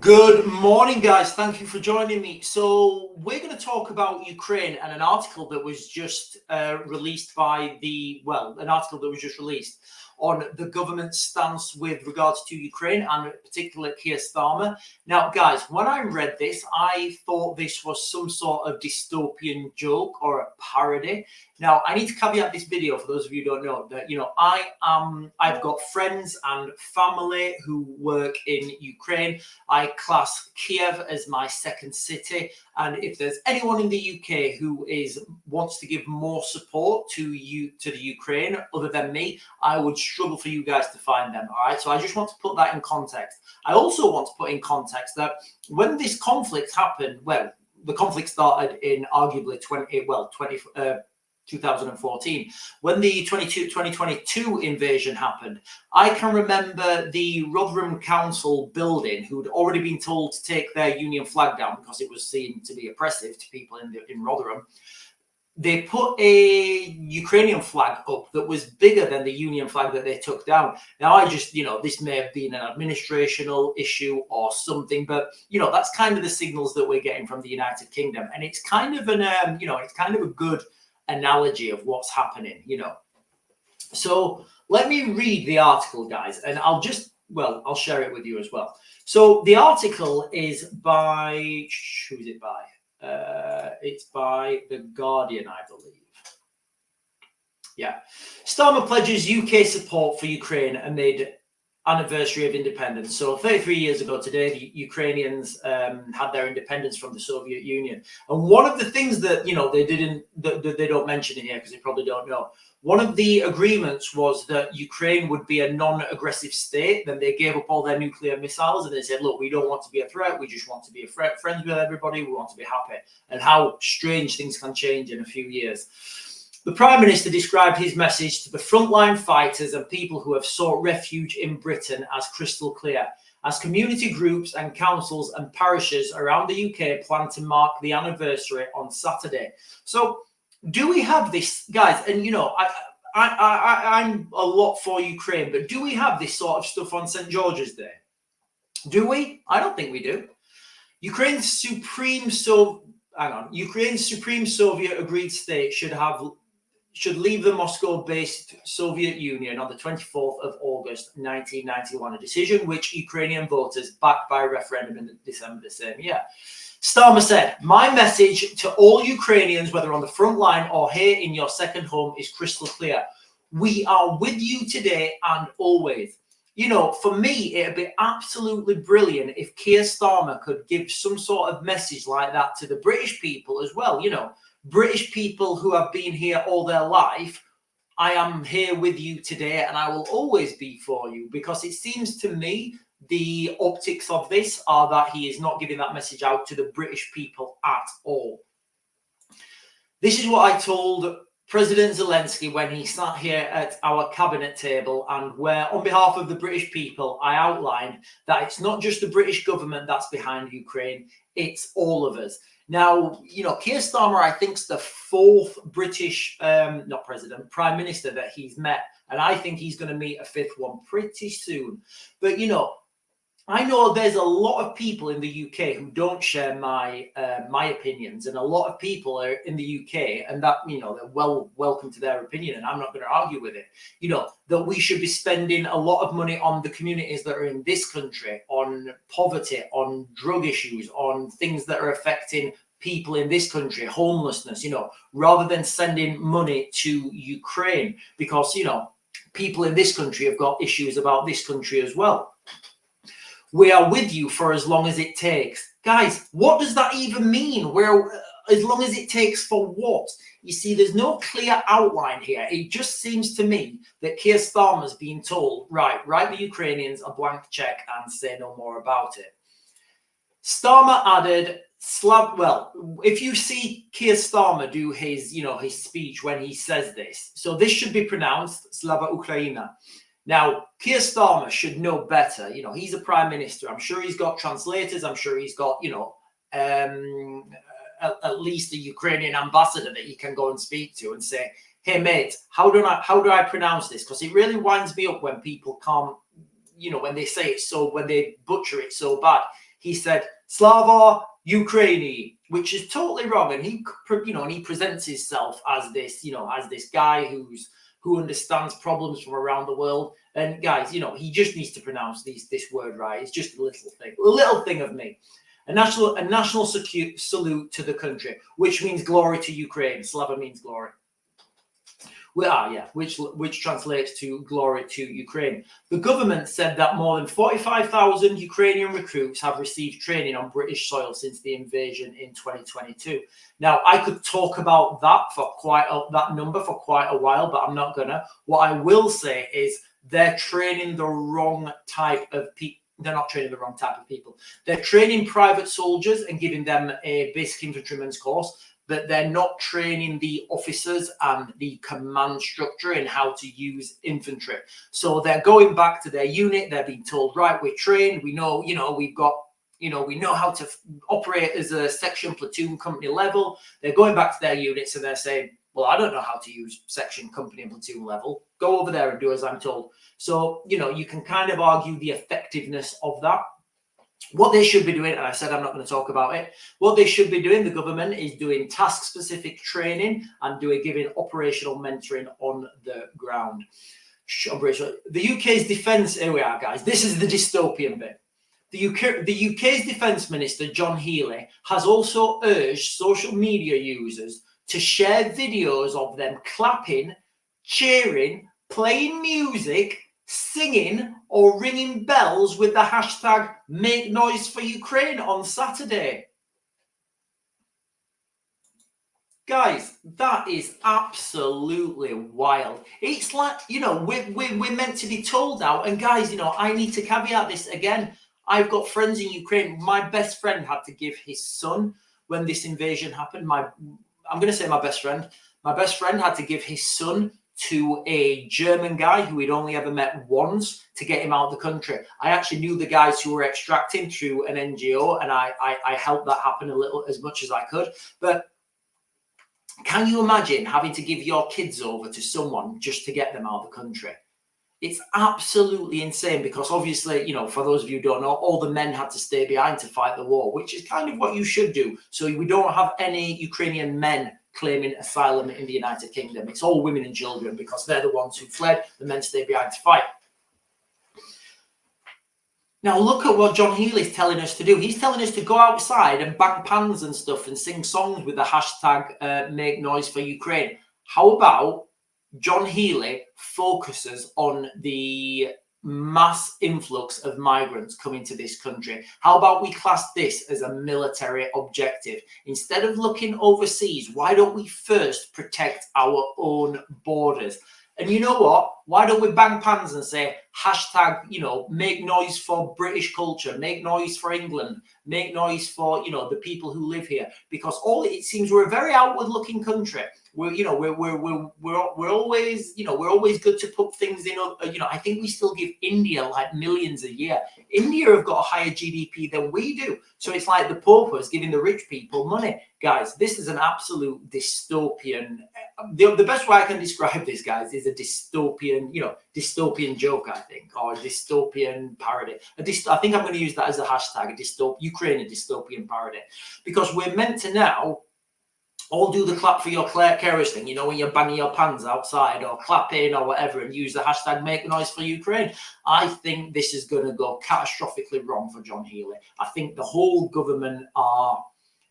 Good morning, guys. Thank you for joining me. So we're going to talk about Ukraine and an article that was just released by an article that was just released on the government's stance with regards to Ukraine and in particular Keir Starmer. Now, guys, when I read this, I thought this was some sort of dystopian joke or a parody. Now, I need to caveat this video for those of you who don't know that, I've got friends and family who work in Ukraine. I class Kiev as my second city. And if there's anyone in the UK who wants to give more support to the Ukraine other than me, I would struggle for you guys to find them. All right. So I just want to put that in context. I also want to put in context that when this conflict happened, the conflict started in arguably 2014. When the 2022 invasion happened, I can remember the Rotherham Council building, who'd already been told to take their Union flag down because it was seen to be oppressive to people in Rotherham. They put a Ukrainian flag up that was bigger than the Union flag that they took down. Now, this may have been an administrational issue or something, but, that's kind of the signals that we're getting from the United Kingdom. And it's kind of it's kind of a good analogy of what's happening, So let me read the article, guys, and I'll share it with you as well. So the article is by, who is it by? It's by The Guardian, I believe. Yeah. Starmer pledges UK support for Ukraine amid anniversary of independence. So 33 years ago today, the Ukrainians had their independence from the Soviet Union. And one of the things that, they don't mention in here because they probably don't know, one of the agreements was that Ukraine would be a non-aggressive state. Then they gave up all their nuclear missiles and they said, look, we don't want to be a threat. We just want to be friends with everybody. We want to be happy. And how strange things can change in a few years. The Prime Minister described his message to the frontline fighters and people who have sought refuge in Britain as crystal clear, as community groups and councils and parishes around the UK plan to mark the anniversary on Saturday. So do we have this, guys? And, I'm a lot for Ukraine, but do we have this sort of stuff on St. George's Day? Do we? I don't think we do. Ukraine's Supreme Soviet agreed state should leave the Moscow-based Soviet Union on the 24th of August 1991, a decision which Ukrainian voters backed by referendum in December the same year. Starmer said, "My message to all Ukrainians, whether on the front line or here in your second home, is crystal clear. We are with you today and always." For me, it'd be absolutely brilliant if Keir Starmer could give some sort of message like that to the British people as well. British people who have been here all their life. I am here with you today and I will always be for you, because it seems to me the optics of this are that he is not giving that message out to the British people at all. This is what I told President Zelensky when he sat here at our cabinet table, and where on behalf of the British people, I outlined that it's not just the British government that's behind Ukraine, it's all of us. Now, Keir Starmer, I think, is the fourth British, Prime Minister that he's met. And I think he's going to meet a fifth one pretty soon. But, I know there's a lot of people in the UK who don't share my opinions, and a lot of people are in the UK, and that, they're welcome to their opinion, and I'm not going to argue with it. That we should be spending a lot of money on the communities that are in this country, on poverty, on drug issues, on things that are affecting people in this country, homelessness, rather than sending money to Ukraine, because, people in this country have got issues about this country as well. We are with you for as long as it takes. Guys, what does that even mean? As long as it takes for what? You see, there's no clear outline here. It just seems to me that Keir Starmer's being told, right, write the Ukrainians a blank check and say no more about it. Starmer added, if you see Keir Starmer do his speech when he says this, so this should be pronounced Slava Ukraina. Now, Keir Starmer should know better. He's a prime minister. I'm sure he's got translators. I'm sure he's got, at least a Ukrainian ambassador that he can go and speak to and say, hey, mate, how do I pronounce this? Because it really winds me up when people can't, when they say it when they butcher it so bad. he said Slava Ukraini, which is totally wrong. And he, and he presents himself as this, as this guy who understands problems from around the world. And guys, he just needs to pronounce this word right. It's just a little thing of me. A national salute to the country, which means glory to Ukraine. Slava means glory. Which translates to glory to Ukraine. The government said that more than 45,000 Ukrainian recruits have received training on British soil since the invasion in 2022. Now, I could talk about that number for quite a while, but I'm not gonna. What I will say is they're training the wrong type of people. They're not training the wrong type of people. They're training private soldiers and giving them a basic infantryman's course, but they're not training the officers and the command structure in how to use infantry. So they're going back to their unit. They're being told, right, we're trained. We know, we've got, we know how to operate as a section, platoon, company level. They're going back to their units and they're saying, well, I don't know how to use section, company, and platoon level. Go over there and do as I'm told. So, you can kind of argue the effectiveness of that. What they should be doing, and I said I'm not going to talk about it, what they should be doing, the government, is doing task-specific training and giving operational mentoring on the ground. The UK's defence, here we are, guys. This is the dystopian bit. The UK's Defence Minister, John Healey, has also urged social media users to share videos of them clapping, cheering, playing music, singing or ringing bells with the hashtag Make Noise for Ukraine on Saturday. Guys, that is absolutely wild. It's like, we're meant to be told now. And guys, I need to caveat this again. I've got friends in Ukraine. My best friend had to give his son, when this invasion happened, I'm going to say my best friend. My best friend had to give his son to a German guy who he'd only ever met once to get him out of the country. I actually knew the guys who were extracting through an NGO, and I helped that happen as much as I could. But can you imagine having to give your kids over to someone just to get them out of the country? It's absolutely insane, because obviously, for those of you who don't know, all the men had to stay behind to fight the war, which is kind of what you should do. So we don't have any Ukrainian men claiming asylum in the United Kingdom. It's all women and children, because they're the ones who fled. The men stay behind to fight. Now look at what John Healey's telling us to do. He's telling us to go outside and bang pans and stuff and sing songs with the hashtag Make Noise for Ukraine. How about John Healey focuses on the mass influx of migrants coming to this country? How about we class this as a military objective? Instead of looking overseas, why don't we first protect our own borders? And you know what? Why don't we bang pans and say hashtag, make noise for British culture, make noise for England, make noise for, the people who live here? Because it seems we're a very outward looking country. We're always, we're always good to put things in. I think we still give India like millions a year. India have got a higher GDP than we do. So it's like the paupers giving the rich people money. Guys, this is an absolute dystopian. The best way I can describe this, guys, is a dystopian, dystopian joke, I think, or a dystopian parody. I think I'm going to use that as a hashtag, Ukraine, a dystopian parody, because we're meant to now all do the clap for your carers thing, when you're banging your pans outside or clapping or whatever, and use the hashtag Make Noise for Ukraine. I think this is going to go catastrophically wrong for John Healey. I think the whole government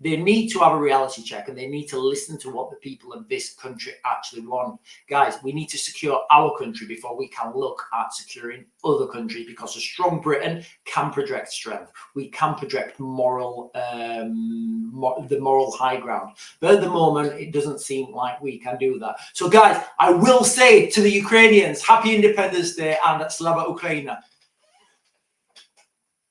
they need to have a reality check, and they need to listen to what the people of this country actually want. Guys, we need to secure our country before we can look at securing other countries, because a strong Britain can project strength. We can project the moral high ground. But at the moment, it doesn't seem like we can do that. So guys, I will say to the Ukrainians, happy Independence Day and Slava Ukraina.